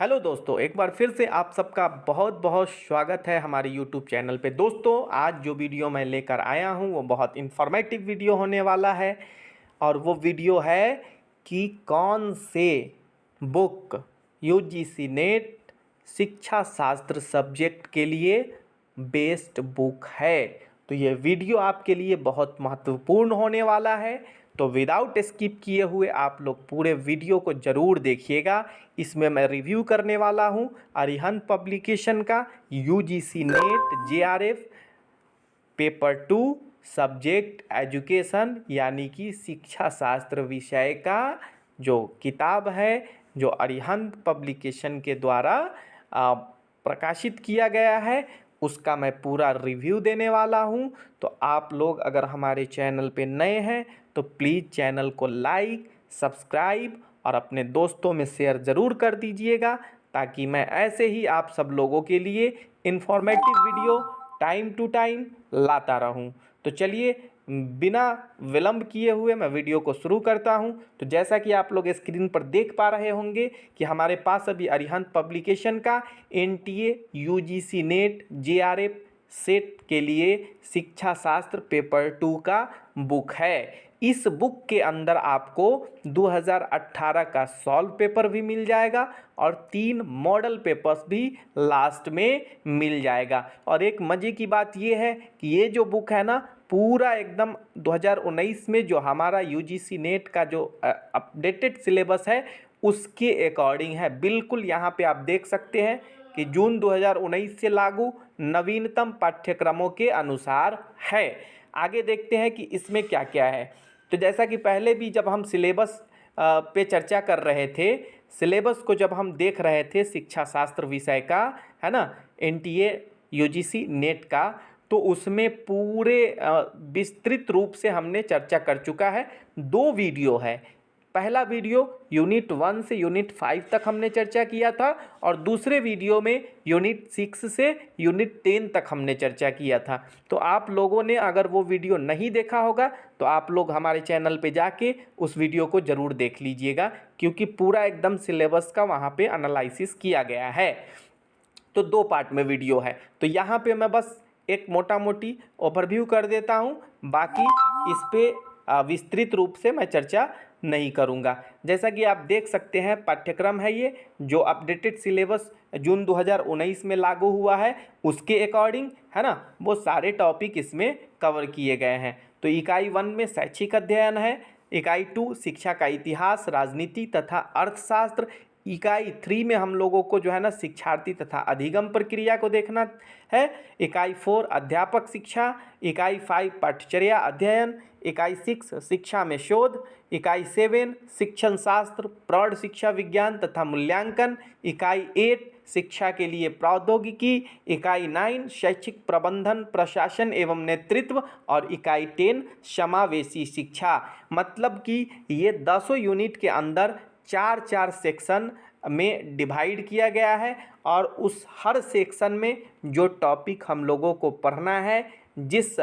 Hello दोस्तों, एक बार फिर से आप सबका बहुत बहुत स्वागत है हमारे यूट्यूब चैनल पे। दोस्तों, आज जो वीडियो मैं लेकर आया हूँ वो बहुत इन्फॉर्मेटिव वीडियो होने वाला है। और वो वीडियो है कि कौन से बुक यूजीसी नेट शिक्षा शास्त्र सब्जेक्ट के लिए बेस्ट बुक है। तो ये वीडियो आपके लिए बहुत महत्वपूर्ण होने वाला है। तो विदाउट स्किप किए हुए आप लोग पूरे वीडियो को ज़रूर देखिएगा। इसमें मैं रिव्यू करने वाला हूँ अरिहंत पब्लिकेशन का UGC net JRF paper 2 subject education यानी कि शिक्षा शास्त्र विषय का जो किताब है, जो अरिहंत पब्लिकेशन के द्वारा प्रकाशित किया गया है, उसका मैं पूरा रिव्यू देने वाला हूं। तो आप लोग अगर हमारे चैनल पे नए हैं तो प्लीज़ चैनल को लाइक, सब्सक्राइब और अपने दोस्तों में शेयर ज़रूर कर दीजिएगा, ताकि मैं ऐसे ही आप सब लोगों के लिए informative video time to time लाता रहूं। तो चलिए बिना विलंब किए हुए मैं वीडियो को शुरू करता हूं। तो जैसा कि आप लोग स्क्रीन पर देख पा रहे होंगे कि हमारे पास अभी अरिहंत पब्लिकेशन का NTA UGC net JRF set के लिए शिक्षा शास्त्र पेपर 2 का बुक है। इस बुक के अंदर आपको 2018 का सॉल्व पेपर भी मिल जाएगा और 3 मॉडल पेपर्स भी लास्ट में मिल जाएगा। और एक मज़े की बात ये है कि ये जो बुक है ना, पूरा एकदम 2019 में जो हमारा यूजीसी नेट का जो अपडेटेड सिलेबस है उसके अकॉर्डिंग है। बिल्कुल यहाँ पे आप देख सकते हैं कि जून 2019 से लागू नवीनतम पाठ्यक्रमों के अनुसार है। आगे देखते हैं कि इसमें क्या क्या है। तो जैसा कि पहले भी जब हम सिलेबस पे चर्चा कर रहे थे, सिलेबस को जब हम देख रहे थे शिक्षा शास्त्र विषय का, है ना, एनटीए यूजीसी नेट का, तो उसमें पूरे विस्तृत रूप से हमने चर्चा कर चुका है। 2 वीडियो है। पहला वीडियो यूनिट 1 से यूनिट 5 तक हमने चर्चा किया था और दूसरे वीडियो में यूनिट 6 से यूनिट 10 तक हमने चर्चा किया था। तो आप लोगों ने अगर वो वीडियो नहीं देखा होगा तो आप लोग हमारे चैनल पे जाके उस वीडियो को ज़रूर देख लीजिएगा, क्योंकि पूरा एकदम सिलेबस का वहाँ पे एनालिसिस किया गया है। तो 2 पार्ट में वीडियो है। तो यहाँ पे मैं बस एक मोटा मोटी ओवरव्यू कर देता हूँ, बाकी इस पे विस्तृत रूप से मैं चर्चा नहीं करूँगा। जैसा कि आप देख सकते हैं पाठ्यक्रम है ये, जो अपडेटेड सिलेबस जून 2019 में लागू हुआ है उसके अकॉर्डिंग, है ना, वो सारे टॉपिक इसमें कवर किए गए हैं। तो इकाई 1 में शैक्षिक अध्ययन है, इकाई 2 शिक्षा का इतिहास, राजनीति तथा अर्थशास्त्र, इकाई 3 में हम लोगों को जो है ना शिक्षार्थी तथा अधिगम प्रक्रिया को देखना है, इकाई 4 अध्यापक शिक्षा, इकाई 5 पाठ्यचर्या अध्ययन, इकाई 6 शिक्षा में शोध, इकाई 7 शिक्षण शास्त्र, प्रौढ़ शिक्षा विज्ञान तथा मूल्यांकन, इकाई 8 शिक्षा के लिए प्रौद्योगिकी, इकाई 9 शैक्षिक प्रबंधन प्रशासन एवं नेतृत्व और इकाई 10 समावेशी शिक्षा। मतलब कि ये 10 यूनिट के अंदर 4-4 सेक्शन में डिवाइड किया गया है और उस हर सेक्शन में जो टॉपिक हम लोगों को पढ़ना है, जिस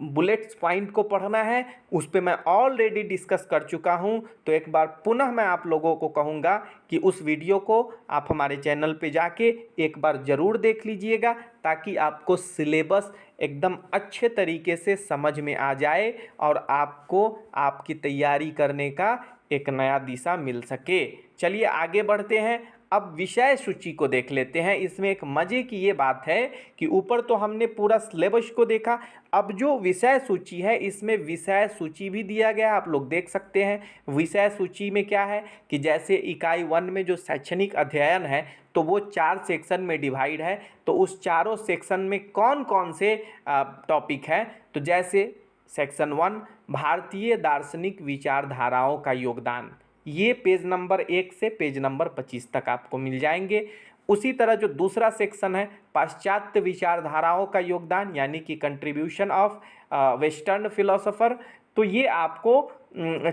बुलेट्स पॉइंट को पढ़ना है, उस पे मैं ऑलरेडी डिस्कस कर चुका हूं। तो एक बार पुनः मैं आप लोगों को कहूँगा कि उस वीडियो को आप हमारे चैनल पे जाके एक बार ज़रूर देख लीजिएगा, ताकि आपको सिलेबस एकदम अच्छे तरीके से समझ में आ जाए और आपको आपकी तैयारी करने का एक नया दिशा मिल सके। चलिए आगे बढ़ते हैं। अब विषय सूची को देख लेते हैं। इसमें एक मज़े की ये बात है कि ऊपर तो हमने पूरा सिलेबस को देखा, अब जो विषय सूची है इसमें विषय सूची भी दिया गया है, आप लोग देख सकते हैं। विषय सूची में क्या है कि जैसे इकाई 1 में जो शैक्षणिक अध्ययन है तो वो 4 सेक्शन में डिवाइड है। तो उस चारों सेक्शन में कौन कौन से टॉपिक हैं, तो जैसे सेक्शन 1 भारतीय दार्शनिक विचारधाराओं का योगदान, ये पेज नंबर 1 से पेज नंबर 25 तक आपको मिल जाएंगे। उसी तरह जो दूसरा सेक्शन है पाश्चात्य विचारधाराओं का योगदान यानी कि कंट्रीब्यूशन ऑफ वेस्टर्न फिलोसोफर, तो ये आपको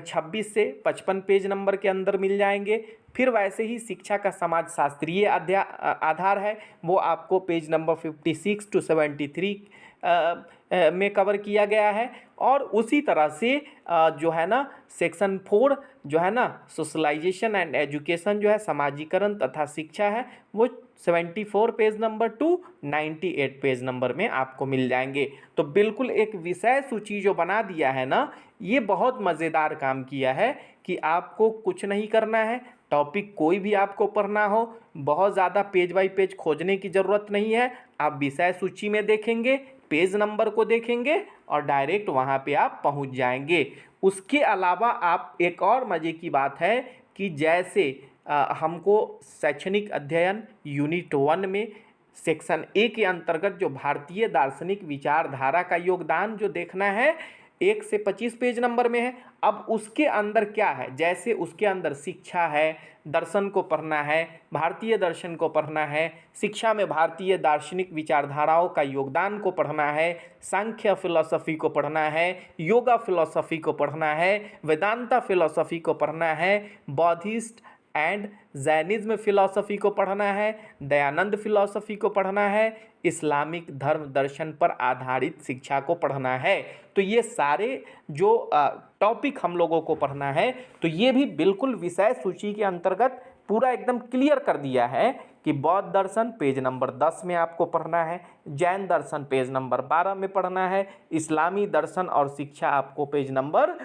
26 से 55 पेज नंबर के अंदर मिल जाएंगे। फिर वैसे ही शिक्षा का समाजशास्त्रीय आधार है, वो आपको पेज नंबर 56 टू 73 में कवर किया गया है। और उसी तरह से जो है ना सेक्शन 4 जो है ना सोशलाइजेशन एंड एजुकेशन जो है समाजीकरण तथा शिक्षा है, वो 74 page number two 98 page number में आपको मिल जाएंगे। तो बिल्कुल एक विषय सूची जो बना दिया है ना, ये बहुत मज़ेदार काम किया है कि आपको कुछ नहीं करना है, टॉपिक कोई भी आपको पढ़ना हो, बहुत ज़्यादा पेज बाय पेज खोजने की ज़रूरत नहीं है। आप विषय सूची में देखेंगे, पेज नंबर को देखेंगे और डायरेक्ट वहाँ पे आप पहुँच जाएंगे। उसके अलावा आप एक और मज़े की बात है कि जैसे हमको शैक्षणिक अध्ययन यूनिट 1 में सेक्शन ए के अंतर्गत जो भारतीय दार्शनिक विचारधारा का योगदान जो देखना है 1 से 25 पेज नंबर में है। अब उसके अंदर क्या है, जैसे उसके अंदर शिक्षा है, दर्शन को पढ़ना है, भारतीय दर्शन को पढ़ना है, शिक्षा में भारतीय दार्शनिक विचारधाराओं का योगदान को पढ़ना है, सांख्य फिलॉसफी को पढ़ना है, योगा फिलॉसफी को पढ़ना है, वेदांता फिलॉसफी को पढ़ना है, बौद्धिस्ट एंड जैनिज्म फिलॉसफी को पढ़ना है, दयानंद फिलॉसफी को पढ़ना है, इस्लामिक धर्म दर्शन पर आधारित शिक्षा को पढ़ना है। तो ये सारे जो टॉपिक हम लोगों को पढ़ना है, तो ये भी बिल्कुल विषय सूची के अंतर्गत पूरा एकदम क्लियर कर दिया है कि बौद्ध दर्शन पेज नंबर 10 में आपको पढ़ना है, जैन दर्शन पेज नंबर 12 में पढ़ना है, इस्लामी दर्शन और शिक्षा आपको पेज नंबर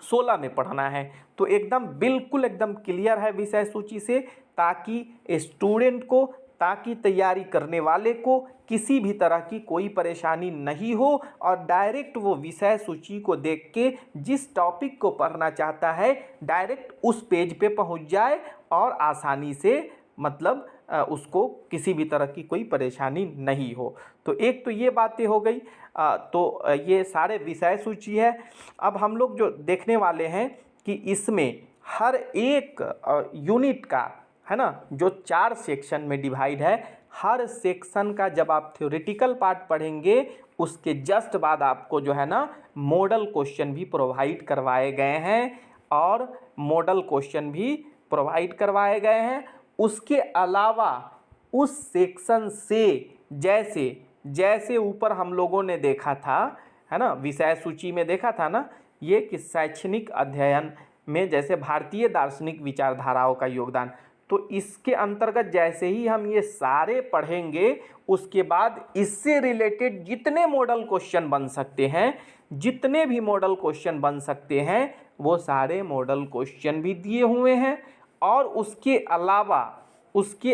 16 में पढ़ना है। तो एकदम बिल्कुल एकदम क्लियर है विषय सूची से, ताकि स्टूडेंट को, ताकि तैयारी करने वाले को किसी भी तरह की कोई परेशानी नहीं हो और डायरेक्ट वो विषय सूची को देख के जिस टॉपिक को पढ़ना चाहता है डायरेक्ट उस पेज पे पहुंच जाए और आसानी से मतलब उसको किसी भी तरह की कोई परेशानी नहीं हो। तो एक तो ये बातें हो गई। तो ये सारे विषय सूची है। अब हम लोग जो देखने वाले हैं कि इसमें हर एक यूनिट का है ना जो 4 सेक्शन में डिवाइड है, हर सेक्शन का जब आप थ्योरेटिकल पार्ट पढ़ेंगे उसके जस्ट बाद आपको जो है ना मॉडल क्वेश्चन भी प्रोवाइड करवाए गए हैं और मॉडल क्वेश्चन भी प्रोवाइड करवाए गए हैं। उसके अलावा उस सेक्शन से जैसे जैसे ऊपर हम लोगों ने देखा था है ना, विषय सूची में देखा था ना ये कि शैक्षणिक अध्ययन में जैसे भारतीय दार्शनिक विचारधाराओं का योगदान, तो इसके अंतर्गत जैसे ही हम ये सारे पढ़ेंगे उसके बाद इससे रिलेटेड जितने मॉडल क्वेश्चन बन सकते हैं, जितने भी मॉडल क्वेश्चन बन सकते हैं वो सारे मॉडल क्वेश्चन भी दिए हुए हैं। और उसके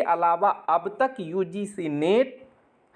अलावा अब तक यूजीसी नेट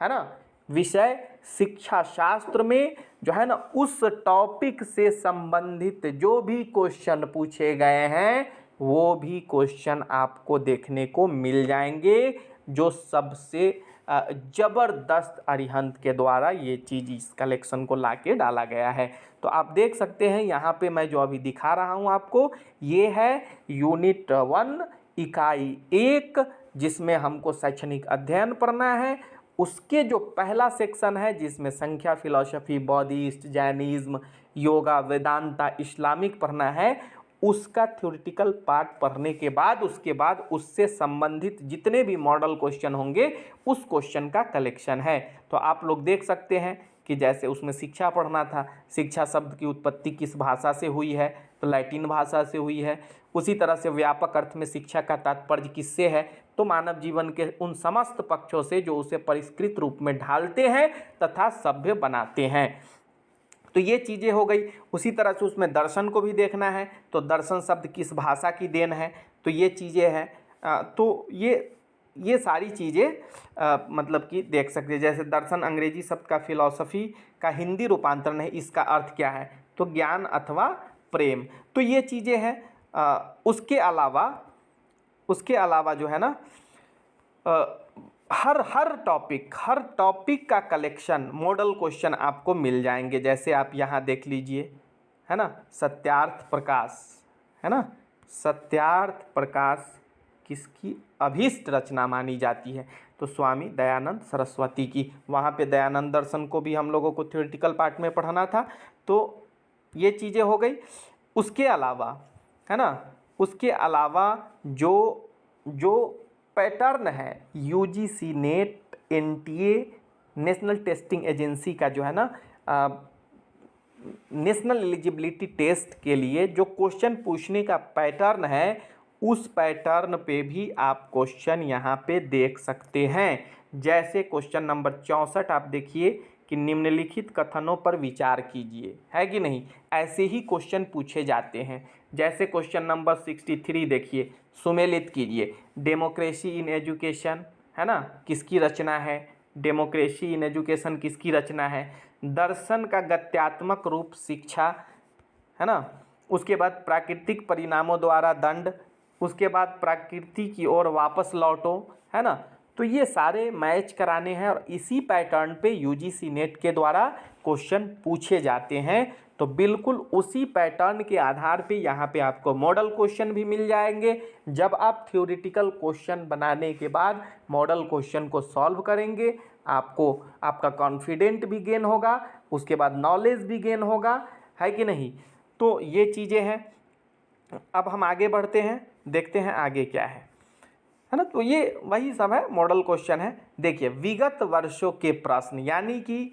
है ना विषय शिक्षा शास्त्र में जो है ना उस टॉपिक से संबंधित जो भी क्वेश्चन पूछे गए हैं वो भी क्वेश्चन आपको देखने को मिल जाएंगे, जो सबसे ज़बरदस्त अरिहंत के द्वारा ये चीज़ इस कलेक्शन को लाके डाला गया है। तो आप देख सकते हैं यहाँ पे मैं जो अभी दिखा रहा हूँ आपको, ये है यूनिट 1 इकाई 1 जिसमें हमको शैक्षणिक अध्ययन पढ़ना है। उसके जो पहला सेक्शन है जिसमें संख्या philosophy, Buddhist, Jainism, yoga, Vedanta, Islamic पढ़ना है, उसका थ्योरेटिकल पार्ट पढ़ने के बाद उसके बाद उससे संबंधित जितने भी मॉडल क्वेश्चन होंगे उस क्वेश्चन का कलेक्शन है। तो आप लोग देख सकते हैं कि जैसे उसमें शिक्षा पढ़ना था, शिक्षा शब्द की उत्पत्ति किस भाषा से हुई है, तो लैटिन भाषा से हुई है। उसी तरह से व्यापक अर्थ में शिक्षा का तात्पर्य किससे है, तो मानव जीवन के उन समस्त पक्षों से जो उसे परिष्कृत रूप में ढालते हैं तथा सभ्य बनाते हैं। तो ये चीज़ें हो गई। उसी तरह से उसमें दर्शन को भी देखना है, तो दर्शन शब्द किस भाषा की देन है, तो ये चीज़ें हैं। तो ये सारी चीज़ें मतलब कि देख सकते हैं। जैसे दर्शन अंग्रेजी शब्द का फिलॉसफी का हिंदी रूपांतरण है, इसका अर्थ क्या है, तो ज्ञान अथवा प्रेम। तो ये चीज़ें हैं। उसके अलावा जो है ना हर टॉपिक का कलेक्शन मॉडल क्वेश्चन आपको मिल जाएंगे। जैसे आप यहाँ देख लीजिए है ना, सत्यार्थ प्रकाश है ना, सत्यार्थ प्रकाश किसकी अभीष्ट रचना मानी जाती है, तो स्वामी दयानंद सरस्वती की। वहाँ पे दयानंद दर्शन को भी हम लोगों को थ्योरेटिकल पार्ट में पढ़ना था। तो ये चीज़ें हो गई। उसके अलावा है ना, उसके अलावा जो जो पैटर्न है UGC net NTA national testing agency का जो है ना नेशनल एलिजिबिलिटी टेस्ट के लिए जो क्वेश्चन पूछने का पैटर्न है उस पैटर्न पे भी आप क्वेश्चन यहाँ पे देख सकते हैं। जैसे क्वेश्चन नंबर 64 आप देखिए कि निम्नलिखित कथनों पर विचार कीजिए, है कि नहीं। ऐसे ही क्वेश्चन पूछे जाते हैं। जैसे क्वेश्चन नंबर 63 देखिए, सुमेलित कीजिए। डेमोक्रेसी इन एजुकेशन, है ना, किसकी रचना है। डेमोक्रेसी इन एजुकेशन किसकी रचना है। दर्शन का गत्यात्मक रूप शिक्षा, है ना। उसके बाद प्राकृतिक परिणामों द्वारा दंड, उसके बाद प्रकृति की ओर वापस लौटो, है ना। तो ये सारे मैच कराने हैं और इसी पैटर्न पे यूजीसी नेट के द्वारा क्वेश्चन पूछे जाते हैं। तो बिल्कुल उसी पैटर्न के आधार पे यहाँ पे आपको मॉडल क्वेश्चन भी मिल जाएंगे। जब आप थ्योरेटिकल क्वेश्चन बनाने के बाद मॉडल क्वेश्चन को सॉल्व करेंगे, आपको आपका कॉन्फिडेंट भी गेन होगा, उसके बाद नॉलेज भी गेन होगा, है कि नहीं। तो ये चीज़ें हैं। अब हम आगे बढ़ते हैं, देखते हैं आगे क्या है ना। तो ये वही सब है, मॉडल क्वेश्चन है। देखिए, विगत वर्षों के प्रश्न, यानी कि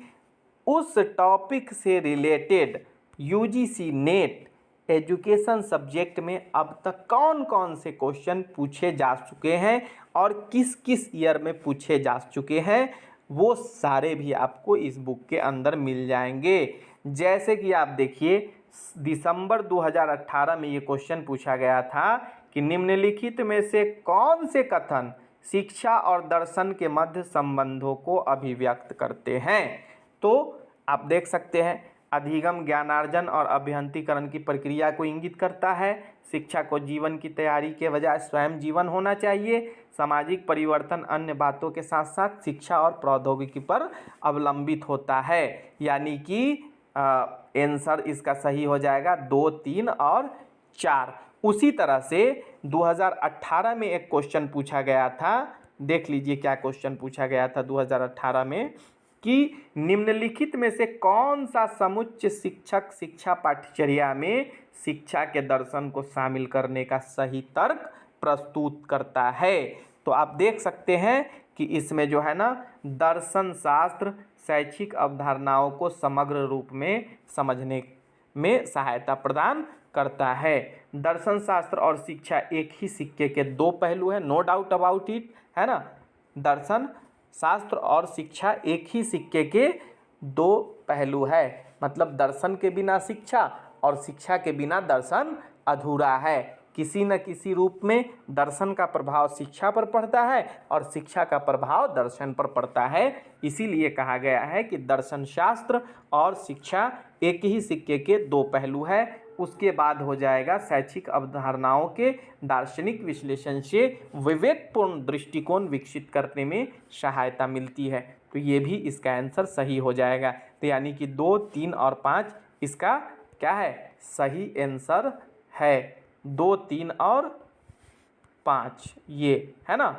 उस टॉपिक से related UGC net education subject में अब तक कौन कौन से क्वेश्चन पूछे जा चुके हैं और किस किस ईयर में पूछे जा चुके हैं, वो सारे भी आपको इस बुक के अंदर मिल जाएंगे। जैसे कि आप देखिए, दिसंबर 2018 में ये क्वेश्चन पूछा गया था कि निम्नलिखित में से कौन से कथन शिक्षा और दर्शन के मध्य संबंधों को अभिव्यक्त करते हैं। तो आप देख सकते हैं, अधिगम ज्ञानार्जन और अभ्यंतीकरण की प्रक्रिया को इंगित करता है। शिक्षा को जीवन की तैयारी के बजाय स्वयं जीवन होना चाहिए। सामाजिक परिवर्तन अन्य बातों के साथ साथ शिक्षा और प्रौद्योगिकी पर अवलंबित होता है। यानी कि आंसर इसका सही हो जाएगा 2, 3 और 4। उसी तरह से 2018 में एक क्वेश्चन पूछा गया था, देख लीजिए क्या क्वेश्चन पूछा गया था 2018 में, कि निम्नलिखित में से कौन सा समुच्च शिक्षक शिक्षा पाठ्यचर्या में शिक्षा के दर्शन को शामिल करने का सही तर्क प्रस्तुत करता है। तो आप देख सकते हैं कि इसमें जो है ना, दर्शन शास्त्र शैक्षिक अवधारणाओं को समग्र रूप में समझने में सहायता प्रदान करता है। दर्शन शास्त्र और शिक्षा एक ही सिक्के के दो पहलू हैं, नो डाउट अबाउट इट, है ना। दर्शन शास्त्र और शिक्षा एक ही सिक्के के दो पहलू है, मतलब दर्शन के बिना शिक्षा और शिक्षा के बिना दर्शन अधूरा है। किसी न किसी रूप में दर्शन का प्रभाव शिक्षा पर पड़ता है और शिक्षा का प्रभाव दर्शन पर पड़ता है। इसीलिए कहा गया है कि दर्शन शास्त्र और शिक्षा एक ही सिक्के के दो पहलू है। उसके बाद हो जाएगा शैक्षिक अवधारणाओं के दार्शनिक विश्लेषण से विवेकपूर्ण दृष्टिकोण विकसित करने में सहायता मिलती है। तो ये भी इसका आंसर सही हो जाएगा। तो यानी कि 2, 3 और 5 इसका क्या है, सही आंसर है। 2, 3 और 5 ये है ना।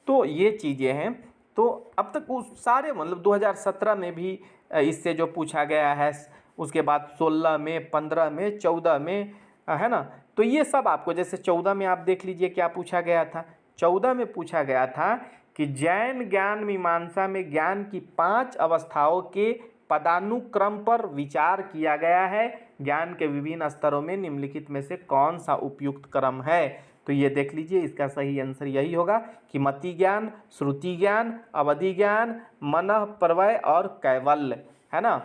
तो ये चीज़ें हैं। तो अब तक उस सारे मतलब 2017 में भी इससे जो पूछा गया है, उसके बाद 16 में, 15 में, 14 में, है ना। तो ये सब आपको, जैसे 14 में आप देख लीजिए क्या पूछा गया था। 14 में पूछा गया था कि जैन ज्ञान मीमांसा में ज्ञान की 5 अवस्थाओं के पदानुक्रम पर विचार किया गया है। ज्ञान के विभिन्न स्तरों में निम्नलिखित में से कौन सा उपयुक्त क्रम है। तो ये देख लीजिए, इसका सही आंसर यही होगा कि मति ज्ञान, श्रुति ज्ञान, अवधि ज्ञान, मनः प्रवय और कैवल्य, है ना।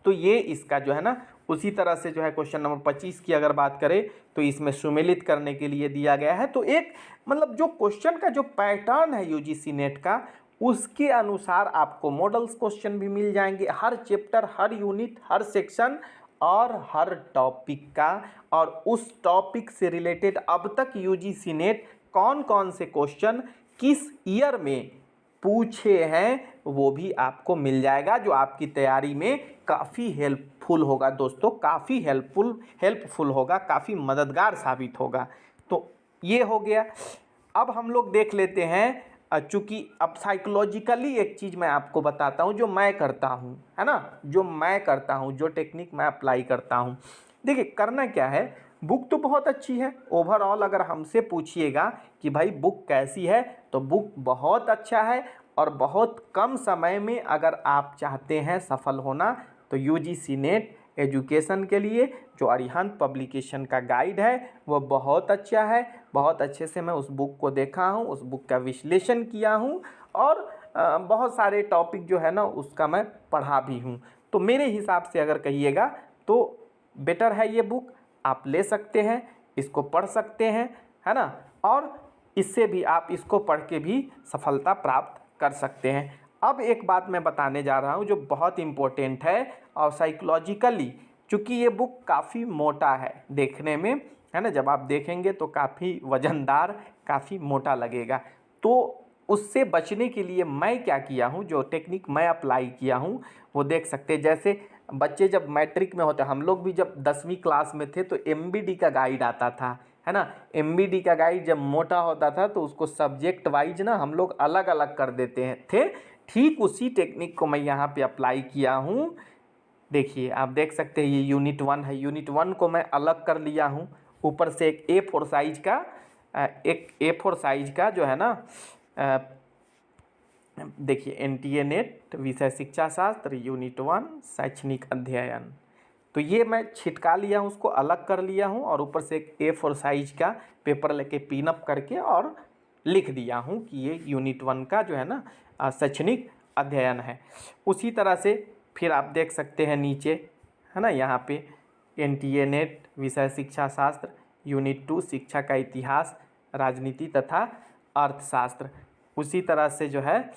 तो ये इसका जो है ना, उसी तरह से जो है क्वेश्चन नंबर 25 की अगर बात करें तो इसमें सुमेलित करने के लिए दिया गया है। तो एक मतलब जो क्वेश्चन का जो पैटर्न है यूजीसी नेट का, उसके अनुसार आपको मॉडल्स क्वेश्चन भी मिल जाएंगे, हर चैप्टर, हर यूनिट, हर सेक्शन और हर टॉपिक का। और उस टॉपिक से रिलेटेड अब तक यूजीसी नेट कौन कौन से क्वेश्चन किस ईयर में पूछे हैं वो भी आपको मिल जाएगा, जो आपकी तैयारी में काफ़ी हेल्पफुल होगा दोस्तों, काफ़ी हेल्पफुल होगा, काफ़ी मददगार साबित होगा। तो ये हो गया। अब हम लोग देख लेते हैं, चूँकि अब साइकोलॉजिकली एक चीज़ मैं आपको बताता हूँ जो मैं करता हूँ, है ना, जो मैं करता हूँ, जो टेक्निक मैं अप्लाई करता हूँ। देखिए करना क्या है, बुक तो बहुत अच्छी है। ओवरऑल अगर हमसे पूछिएगा कि भाई बुक कैसी है, तो बुक बहुत अच्छा है। और बहुत कम समय में अगर आप चाहते हैं सफल होना, तो यूजीसी नेट एजुकेशन के लिए जो अरिहंत पब्लिकेशन का गाइड है वो बहुत अच्छा है। बहुत अच्छे से मैं उस बुक को देखा हूँ, उस बुक का विश्लेषण किया हूँ, और बहुत सारे टॉपिक जो है ना उसका मैं पढ़ा भी हूँ। तो मेरे हिसाब से अगर कहिएगा तो बेटर है ये बुक, आप ले सकते हैं, इसको पढ़ सकते हैं, है ना। और इससे भी आप इसको पढ़ के भी सफलता प्राप्त कर सकते हैं। अब एक बात मैं बताने जा रहा हूँ जो बहुत इम्पोर्टेंट है, और साइकोलॉजिकली चूँकि ये बुक काफ़ी मोटा है देखने में, है ना, जब आप देखेंगे तो काफ़ी वज़नदार, काफ़ी मोटा लगेगा। तो उससे बचने के लिए मैं क्या किया हूँ, जो टेक्निक मैं अप्लाई किया हूँ वो देख सकते हैं। जैसे बच्चे जब मैट्रिक में होते, हम लोग भी जब 10वीं क्लास में थे तो एमबीडी का गाइड आता था, है ना। एमबीडी का गाइड जब मोटा होता था तो उसको सब्जेक्ट वाइज ना हम लोग अलग अलग कर देते हैं थे। ठीक उसी टेक्निक को मैं यहाँ पे अप्लाई किया हूँ। देखिए आप देख सकते हैं ये यूनिट 1 है। यूनिट 1 को मैं अलग कर लिया हूँ। ऊपर से एक A4 साइज का जो है ना, देखिए एनटीए नेट विषय शिक्षा शास्त्र यूनिट 1 शैक्षणिक अध्ययन, तो ये मैं छिटका लिया हूँ, उसको अलग कर लिया हूँ, और ऊपर से एक A4 साइज का पेपर लेके पिन अप करके और लिख दिया हूँ कि ये यूनिट 1 का जो है ना शैक्षणिक अध्ययन है। उसी तरह से फिर आप देख सकते हैं नीचे, है ना, यहाँ पे एनटीए नेट विषय शिक्षा शास्त्र यूनिट 2 शिक्षा का इतिहास, राजनीति तथा अर्थशास्त्र। उसी तरह से जो है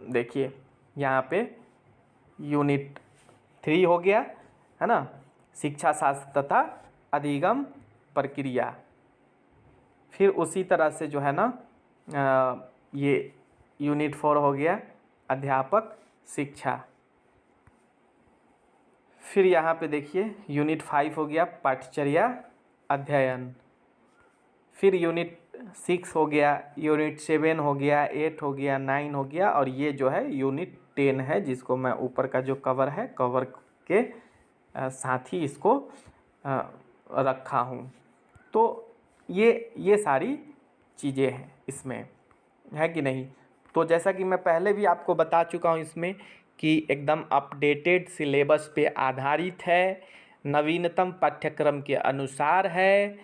देखिए यहाँ पे यूनिट 3 हो गया, है ना, शिक्षा शास्त्र तथा अधिगम प्रक्रिया। फिर उसी तरह से जो है ना ये यूनिट 4 हो गया अध्यापक शिक्षा। फिर यहाँ पे देखिए यूनिट 5 हो गया पाठचर्या अध्ययन। फिर यूनिट 6 हो गया, यूनिट 7 हो गया, 8 हो गया, 9 हो गया, और ये जो है यूनिट 10 है, जिसको मैं ऊपर का जो कवर है कवर के साथ ही इसको रखा हूँ। तो ये सारी चीज़ें हैं इसमें, है कि नहीं। तो जैसा कि मैं पहले भी आपको बता चुका हूँ इसमें कि एकदम अपडेटेड सिलेबस पे आधारित है, नवीनतम पाठ्यक्रम के अनुसार है।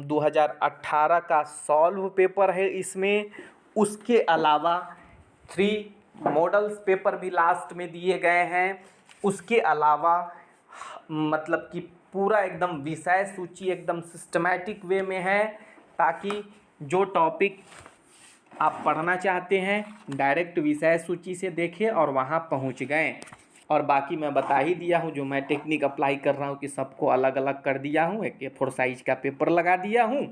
2018 का सॉल्व पेपर है इसमें। उसके अलावा 3 मॉडल्स पेपर भी लास्ट में दिए गए हैं। उसके अलावा मतलब कि पूरा एकदम विषय सूची एकदम सिस्टमैटिक वे में है, ताकि जो टॉपिक आप पढ़ना चाहते हैं डायरेक्ट विषय सूची से देखें और वहाँ पहुँच गए। और बाकी मैं बता ही दिया हूँ, जो मैं टेक्निक अप्लाई कर रहा हूँ कि सबको अलग अलग कर दिया हूँ, एक A4 साइज का पेपर लगा दिया हूँ,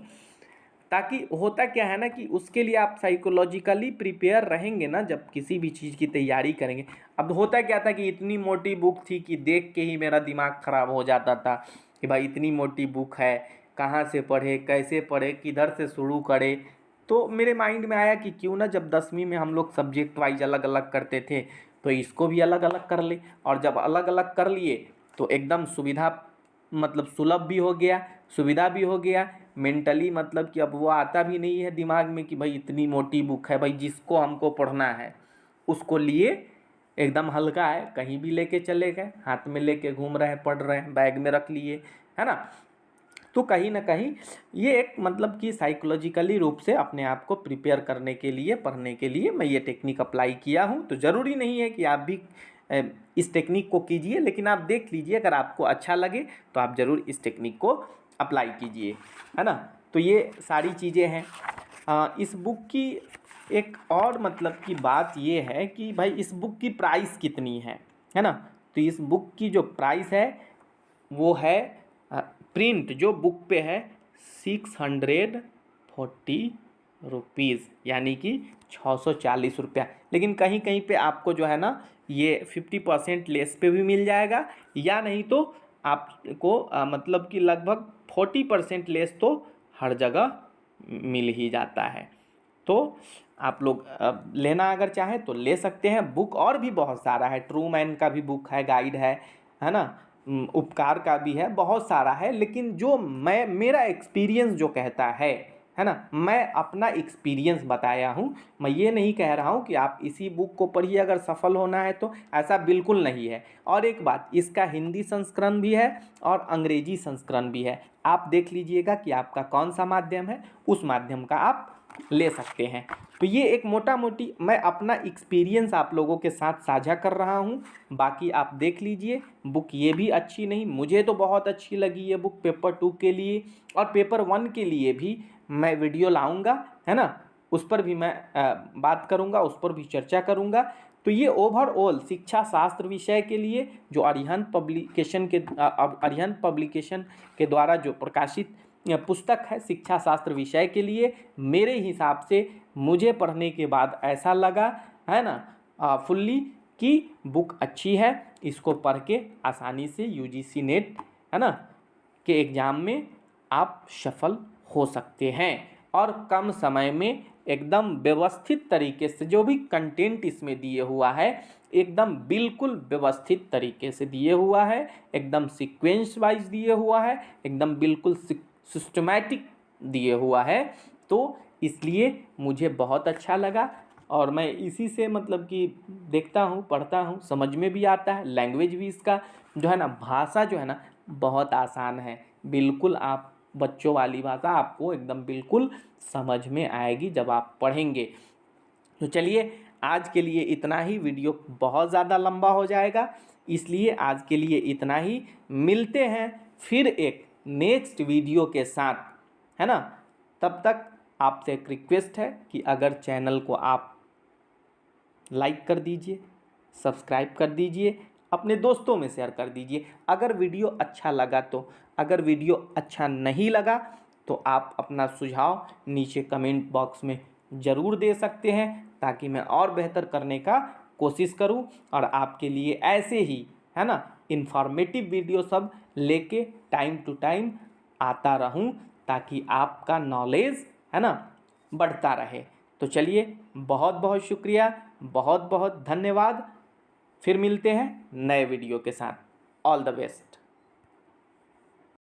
ताकि होता क्या है ना कि उसके लिए आप साइकोलॉजिकली प्रिपेयर रहेंगे ना जब किसी भी चीज़ की तैयारी करेंगे। अब होता क्या था कि इतनी मोटी बुक थी कि देख के ही मेरा दिमाग ख़राब हो जाता था कि भाई इतनी मोटी बुक है, कहाँ से पढ़े, कैसे पढ़े, किधर से शुरू करे। तो मेरे माइंड में आया कि क्यों ना जब 10वीं में हम लोग सब्जेक्ट वाइज अलग अलग करते थे तो इसको भी अलग अलग कर ले। और जब अलग अलग कर लिए तो एकदम सुविधा मतलब सुलभ भी हो गया, सुविधा भी हो गया मेंटली, मतलब कि अब वो आता भी नहीं है दिमाग में कि भाई इतनी मोटी बुक है, भाई जिसको हमको पढ़ना है उसको लिए एकदम हल्का है, कहीं भी लेके चले गए, हाथ में लेके घूम रहे हैं, पढ़ रहे हैं, बैग में रख लिए, है ना। तो कहीं ना कहीं ये एक मतलब कि साइकोलॉजिकली रूप से अपने आप को प्रिपेयर करने के लिए, पढ़ने के लिए मैं ये टेक्निक अप्लाई किया हूँ। तो ज़रूरी नहीं है कि आप भी इस टेक्निक को कीजिए, लेकिन आप देख लीजिए, अगर आपको अच्छा लगे तो आप ज़रूर इस टेक्निक को अप्लाई कीजिए, है ना। तो ये सारी चीज़ें हैं। इस बुक की एक और मतलब की बात ये है कि भाई इस बुक की प्राइस कितनी है ना। तो इस बुक की जो प्राइस है वो है प्रिंट जो बुक पे है 640 रुपीज़, यानी कि 640 रुपया। लेकिन कहीं कहीं पे आपको जो है ना ये 50% लेस पे भी मिल जाएगा, या नहीं तो आपको मतलब कि लगभग 40% लेस तो हर जगह मिल ही जाता है। तो आप लोग लेना अगर चाहें तो ले सकते हैं। बुक और भी बहुत सारा है, ट्रूमैन का भी बुक है, गाइड है ना। उपकार का भी है, बहुत सारा है, लेकिन जो मेरा एक्सपीरियंस जो कहता है ना, मैं अपना एक्सपीरियंस बताया हूँ। मैं ये नहीं कह रहा हूँ कि आप इसी बुक को पढ़िए अगर सफल होना है तो, ऐसा बिल्कुल नहीं है। और एक बात, इसका हिंदी संस्करण भी है और अंग्रेजी संस्करण भी है। आप देख लीजिएगा कि आपका कौन सा माध्यम है, उस माध्यम का आप ले सकते हैं। तो ये एक मोटा मोटी मैं अपना एक्सपीरियंस आप लोगों के साथ साझा कर रहा हूँ। बाकी आप देख लीजिए, बुक ये भी अच्छी नहीं, मुझे तो बहुत अच्छी लगी ये बुक पेपर 2 के लिए, और पेपर 1 के लिए भी मैं वीडियो लाऊंगा, है ना, उस पर भी मैं बात करूंगा, उस पर भी चर्चा करूंगा। तो ये ओवरऑल शिक्षा शास्त्र विषय के लिए जो अरिहंत पब्लिकेशन के द्वारा जो प्रकाशित पुस्तक है शिक्षा शास्त्र विषय के लिए, मेरे हिसाब से मुझे पढ़ने के बाद ऐसा लगा, है ना, फुल्ली, कि बुक अच्छी है। इसको पढ़ के आसानी से यूजीसी नेट, है ना, के एग्ज़ाम में आप सफल हो सकते हैं, और कम समय में एकदम व्यवस्थित तरीके से जो भी कंटेंट इसमें दिए हुआ है, एकदम बिल्कुल व्यवस्थित तरीके से दिए हुआ है, एकदम सीक्वेंस वाइज दिए हुआ है, एकदम बिल्कुल सिस्टमैटिक दिए हुआ है। तो इसलिए मुझे बहुत अच्छा लगा, और मैं इसी से मतलब कि देखता हूँ, पढ़ता हूँ, समझ में भी आता है। लैंग्वेज भी इसका जो है ना, भाषा जो है ना, बहुत आसान है, बिल्कुल आप बच्चों वाली भाषा आपको एकदम बिल्कुल समझ में आएगी जब आप पढ़ेंगे। तो चलिए, आज के लिए इतना ही, वीडियो बहुत ज़्यादा लंबा हो जाएगा, इसलिए आज के लिए इतना ही। मिलते हैं फिर एक नेक्स्ट वीडियो के साथ, है ना। तब तक आपसे एक रिक्वेस्ट है कि अगर चैनल को आप लाइक कर दीजिए, सब्सक्राइब कर दीजिए, अपने दोस्तों में शेयर कर दीजिए अगर वीडियो अच्छा लगा तो। अगर वीडियो अच्छा नहीं लगा तो आप अपना सुझाव नीचे कमेंट बॉक्स में ज़रूर दे सकते हैं, ताकि मैं और बेहतर करने का कोशिश करूं, और आपके लिए ऐसे ही, है ना, इंफॉर्मेटिव वीडियो सब लेके टाइम टू टाइम आता रहूं, ताकि आपका नॉलेज, है ना, बढ़ता रहे। तो चलिए, बहुत बहुत शुक्रिया, बहुत बहुत धन्यवाद। फिर मिलते हैं नए वीडियो के साथ। All the best.